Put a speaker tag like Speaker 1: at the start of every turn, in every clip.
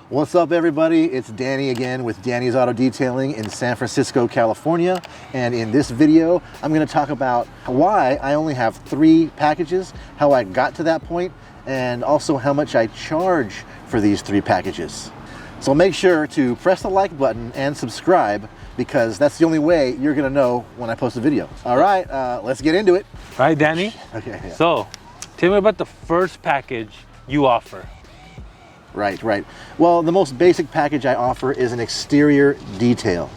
Speaker 1: What's up, everybody? It's Danny again with Danny's Auto Detailing in San Francisco, California. And in this video, I'm going to talk about why I only have 3 packages, how I got to that point, and also how much I charge for these 3 packages. So make sure to press the like button and subscribe, because that's the only way you're going to know when I post a video. All right, let's get into it.
Speaker 2: All right, Danny?
Speaker 1: Okay. Yeah.
Speaker 2: So, tell me about the first package you offer.
Speaker 1: Right. Well, the most basic package I offer is an exterior detail.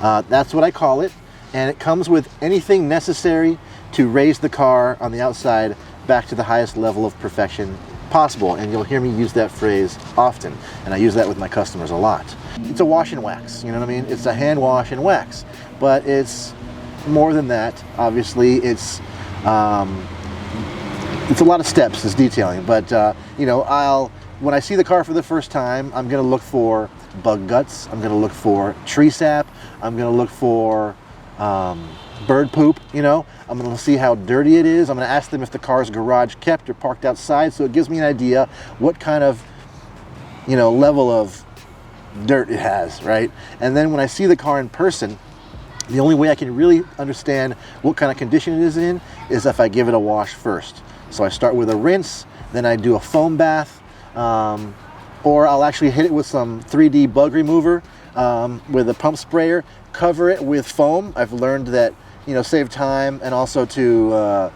Speaker 1: That's what I call it, and it comes with anything necessary to raise the car on the outside back to the highest level of perfection possible, and you'll hear me use that phrase often, and I use that with my customers a lot. It's a wash and wax, you know what I mean? It's a hand wash and wax, but it's more than that. Obviously, it's a lot of steps, this detailing, but when I see the car for the first time, I'm going to look for bug guts, I'm going to look for tree sap, I'm going to look for bird poop, I'm going to see how dirty it is. I'm going to ask them if the car's garage kept or parked outside, so it gives me an idea what kind of, level of dirt it has, right? And then when I see the car in person, the only way I can really understand what kind of condition it is in is if I give it a wash first. So I start with a rinse, then I do a foam bath, or I'll actually hit it with some 3D bug remover with a pump sprayer, cover it with foam. I've learned that, save time, and also to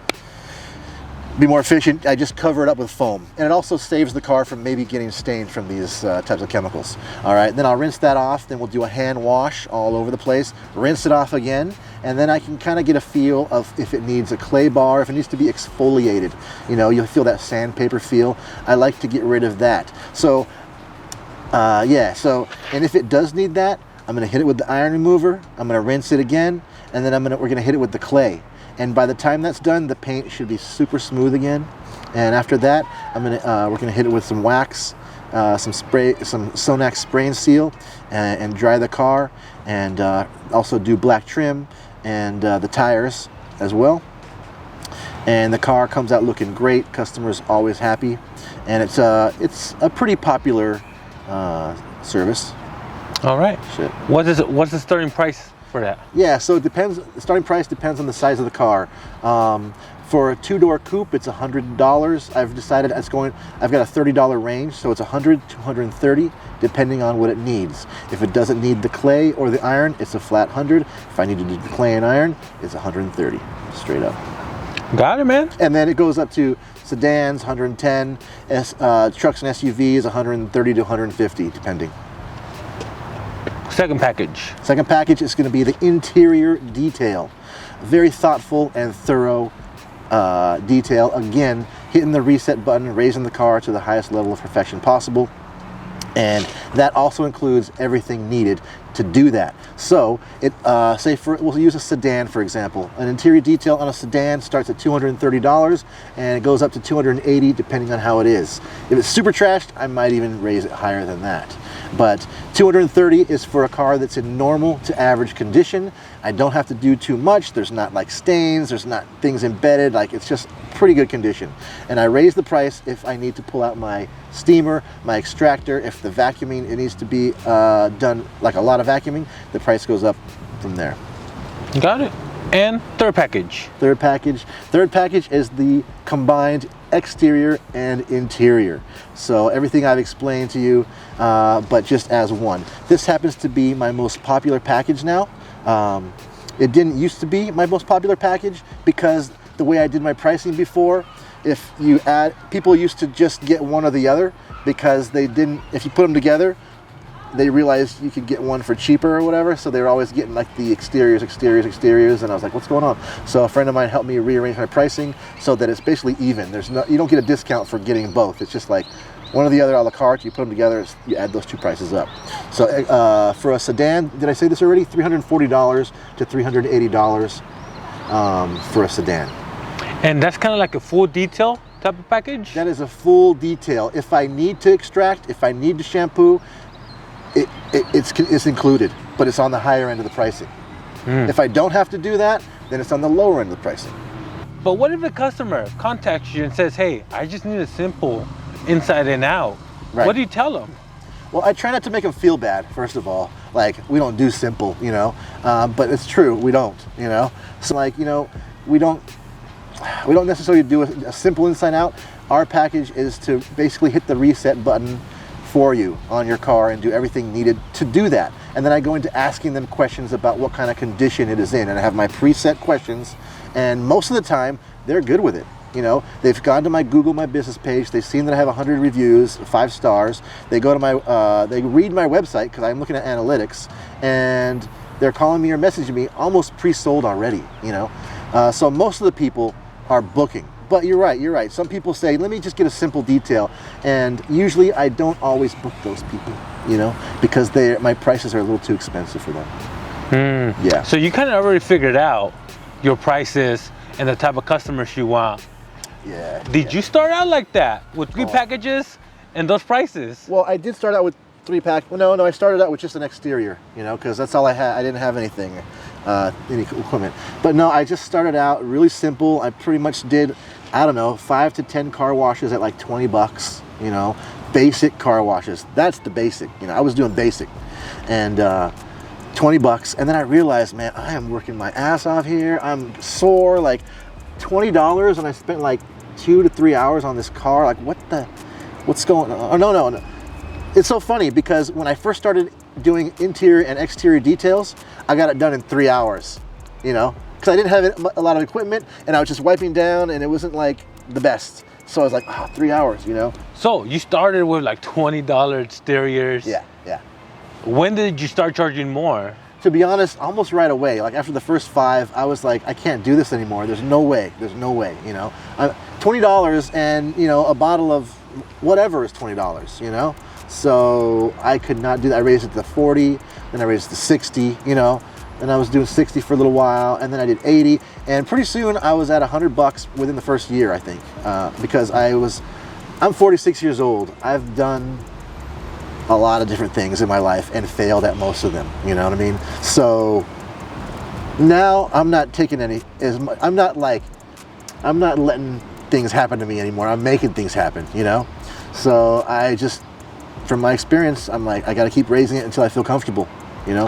Speaker 1: be more efficient, I just cover it up with foam. And it also saves the car from maybe getting stained from these types of chemicals. All right, then I'll rinse that off, then we'll do a hand wash all over the place, rinse it off again, and then I can kind of get a feel of if it needs a clay bar, if it needs to be exfoliated. You'll feel that sandpaper feel. I like to get rid of that. So, and if it does need that, I'm gonna hit it with the iron remover, I'm gonna rinse it again, and then we're gonna hit it with the clay. And by the time that's done, the paint should be super smooth again. And after that, we're gonna hit it with some wax, some Sonax spray and seal, and dry the car, and also do black trim and the tires as well. And the car comes out looking great. Customers always happy, and it's a pretty popular service.
Speaker 2: All right.
Speaker 1: Shit.
Speaker 2: What's the starting price for that?
Speaker 1: Yeah, so it depends. The starting price depends on the size of the car. For a 2-door coupe, it's $100. I've decided I've got a $30 range, so it's $100 to $130, depending on what it needs. If it doesn't need the clay or the iron, it's a flat $100. If I need to do the clay and iron, it's $130, straight up.
Speaker 2: Got it, man.
Speaker 1: And then it goes up to sedans, $110, trucks and SUVs, $130 to $150, depending.
Speaker 2: Second package.
Speaker 1: Second package is going to be the interior detail. Very thoughtful and thorough detail. Again, hitting the reset button, raising the car to the highest level of perfection possible. And that also includes everything needed to do that. So, we'll use a sedan, for example. An interior detail on a sedan starts at $230, and it goes up to $280 depending on how it is. If it's super trashed, I might even raise it higher than that. But $230 is for a car that's in normal to average condition. I don't have to do too much. There's not like stains, there's not things embedded, it's just pretty good condition. And I raise the price if I need to pull out my steamer, my extractor. If the vacuuming, it needs to be done, like a lot of vacuuming, the price goes up from there.
Speaker 2: Got it. And third package.
Speaker 1: Third package is the combined exterior and interior. So everything I've explained to you, but just as one. This happens to be my most popular package now. It didn't used to be my most popular package because the way I did my pricing before, people used to just get one or the other because if you put them together, they realized you could get one for cheaper or whatever, so they were always getting like the exteriors, and I was like, what's going on? So a friend of mine helped me rearrange my pricing so that it's basically even. You don't get a discount for getting both. It's just like one or the other a la carte, you put them together, you add those 2 prices up. So for a sedan, did I say this already? $340 to $380 for a sedan.
Speaker 2: And that's kind of like a full detail type of package?
Speaker 1: That is a full detail. If I need to extract, if I need to shampoo, it's included, but it's on the higher end of the pricing. If I don't have to do that, then it's on the lower end of the pricing.
Speaker 2: But what if a customer contacts you and says, hey, I just need a simple inside and out? Right. What do you tell them?
Speaker 1: Well, I try not to make them feel bad, first of all. Like, we don't do simple, you know, but it's true, we don't, you know. So like, you know, we don't necessarily do a simple inside out. Our package is to basically hit the reset button for you on your car and do everything needed to do that. And then I go into asking them questions about what kind of condition it is in, and I have my preset questions, and most of the time they're good with it. You know, they've gone to my Google My Business page, they've seen that I have 100 reviews, 5 stars, they go to my, they read my website because I'm looking at analytics, and they're calling me or messaging me almost pre-sold already, you know. So most of the people are booking. But you're right. Some people say, let me just get a simple detail. And usually I don't always book those people, you know, because my prices are a little too expensive for them. Yeah.
Speaker 2: So you kind of already figured out your prices and the type of customers you want.
Speaker 1: Yeah.
Speaker 2: Did you start out like that with 3 packages and those prices?
Speaker 1: Well, I did start out with 3 pack. Well, no, I started out with just an exterior, you know, because that's all I had. I didn't have anything, any equipment. But no, I just started out really simple. I pretty much did, I don't know, 5 to 10 car washes at like $20, you know, basic car washes. That's the basic, you know, I was doing basic. And $20. And then I realized, man, I am working my ass off here. I'm sore, like $20, and I spent like 2 to 3 hours on this car. Like, what's going on? Oh, no. It's so funny because when I first started doing interior and exterior details, I got it done in 3 hours, you know, because I didn't have a lot of equipment, and I was just wiping down, and it wasn't like the best. So I was like, 3 hours, you know.
Speaker 2: So you started with like $20 exteriors.
Speaker 1: Yeah.
Speaker 2: When did you start charging more?
Speaker 1: To be honest, almost right away. Like after the first 5, I was like, I can't do this anymore. There's no way, you know. $20 and, you know, a bottle of whatever is $20, you know. So I could not do that. I raised it to 40, then I raised it to 60, you know. And I was doing 60 for a little while, and then I did 80. And pretty soon I was at $100 within the first year, I think. Because I'm 46 years old. I've done a lot of different things in my life and failed at most of them, you know what I mean? So now I'm not taking I'm not letting things happen to me anymore. I'm making things happen, you know? So I just, from my experience, I'm like, I gotta keep raising it until I feel comfortable, you know?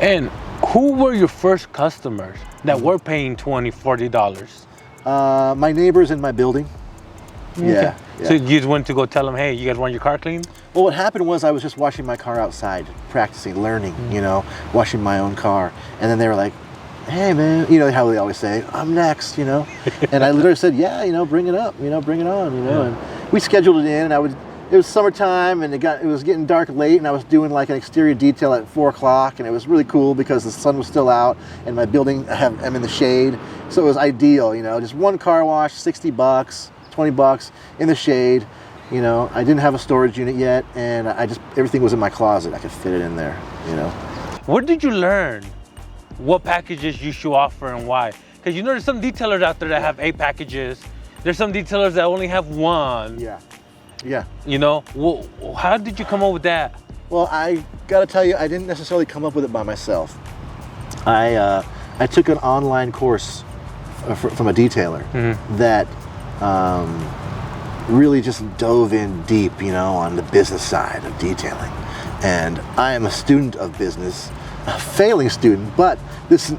Speaker 2: And who were your first customers that were paying $20, $40?
Speaker 1: My neighbors in my building.
Speaker 2: Okay.
Speaker 1: Yeah.
Speaker 2: So you just went to go tell them, hey, you guys want your car cleaned?
Speaker 1: Well, what happened was I was just washing my car outside, practicing, learning, you know, washing my own car. And then they were like, hey, man, you know how they always say, I'm next, you know. And I literally said, yeah, you know, bring it up, you know, bring it on, you know. And we scheduled it in, and it was summertime, and it was getting dark late, and I was doing like an exterior detail at 4 o'clock, and it was really cool because the sun was still out, and my building, I'm in the shade. So it was ideal, you know, just one car wash, $60, $20 in the shade. You know, I didn't have a storage unit yet, and everything was in my closet. I could fit it in there, you know.
Speaker 2: Where did you learn what packages you should offer and why? Because you know there's some detailers out there that have 8 packages. There's some detailers that only have 1.
Speaker 1: Yeah.
Speaker 2: You know, well, how did you come up with that?
Speaker 1: Well, I gotta tell you, I didn't necessarily come up with it by myself. I took an online course from a detailer that really just dove in deep, you know, on the business side of detailing. And I am a student of business, a failing student, but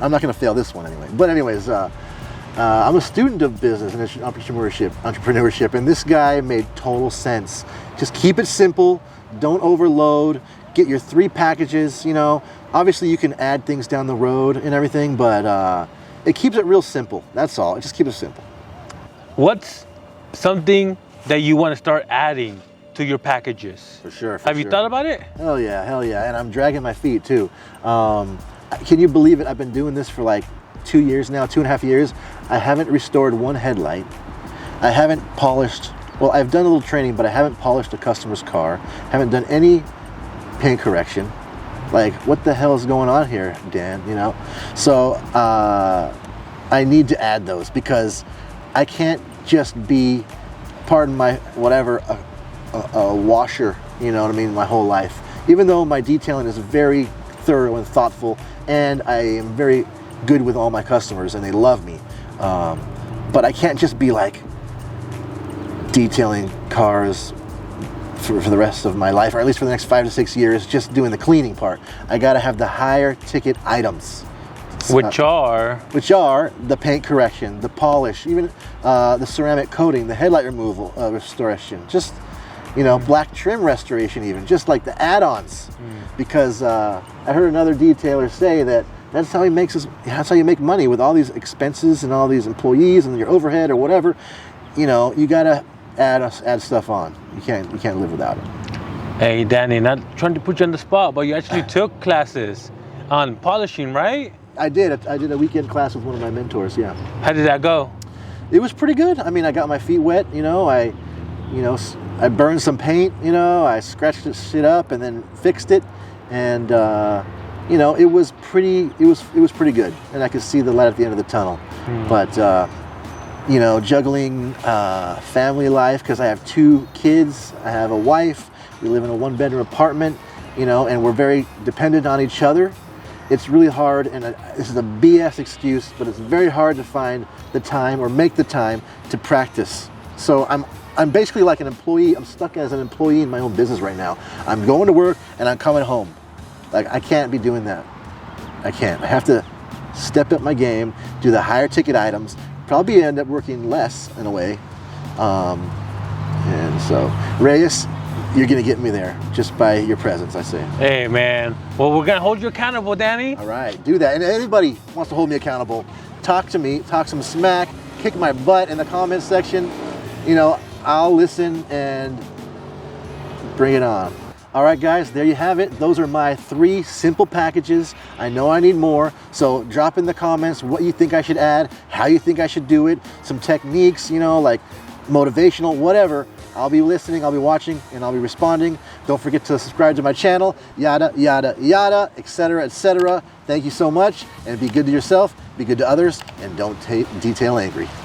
Speaker 1: I'm not gonna fail this one anyway. But anyways, I'm a student of business and entrepreneurship, and this guy made total sense. Just keep it simple, don't overload, get your 3 packages, you know. Obviously you can add things down the road and everything, but it keeps it real simple, that's all. Just keep it simple.
Speaker 2: What's something that you want to start adding to your packages?
Speaker 1: For sure.
Speaker 2: Have you thought about it?
Speaker 1: Hell yeah, and I'm dragging my feet too. Can you believe it? I've been doing this for like 2 years now, 2.5 years. I haven't restored one headlight. I haven't polished, well, I've done a little training, but I haven't polished a customer's car. Haven't done any paint correction. Like, what the hell is going on here, Dan, you know? So I need to add those because I can't just be, pardon my whatever, a washer, you know what I mean, my whole life. Even though my detailing is very thorough and thoughtful, and I am very good with all my customers and they love me. But I can't just be like detailing cars for the rest of my life, or at least for the next 5 to 6 years, just doing the cleaning part. I got to have the higher ticket items.
Speaker 2: Which are
Speaker 1: the paint correction, the polish, even the ceramic coating, the headlight removal restoration, just black trim restoration, even just like the add-ons. Because I heard another detailer say that that's how that's how you make money with all these expenses and all these employees and your overhead or whatever. You gotta add stuff on. You can't live without it.
Speaker 2: Hey Danny, not trying to put you on the spot, but you actually took classes on polishing, right?
Speaker 1: I did a weekend class with one of my mentors. Yeah.
Speaker 2: How did that go?
Speaker 1: It was pretty good. I mean, I got my feet wet. I burned some paint. I scratched this shit up and then fixed it, and it was pretty good. And I could see the light at the end of the tunnel. But juggling family life, because I have 2 kids, I have a wife. We live in a 1-bedroom apartment. And we're very dependent on each other. It's really hard, and this is a BS excuse, but it's very hard to find the time or make the time to practice. So I'm basically like an employee. I'm stuck as an employee in my own business right now. I'm going to work and I'm coming home. Like, I can't be doing that. I can't. I have to step up my game, do the higher ticket items, probably end up working less in a way. And so, Reyes, you're gonna get me there just by your presence, I say.
Speaker 2: Hey man, well, we're gonna hold you accountable, Danny.
Speaker 1: All right, do that. And anybody wants to hold me accountable, talk to me, talk some smack, kick my butt in the comments section. I'll listen and bring it on. All right, guys, there you have it. Those are my 3 simple packages. I know I need more, so drop in the comments what you think I should add, how you think I should do it, some techniques, like motivational, whatever. I'll be listening, I'll be watching, and I'll be responding. Don't forget to subscribe to my channel, yada, yada, yada, etc., etc. Thank you so much, and be good to yourself, be good to others, and don't detail angry.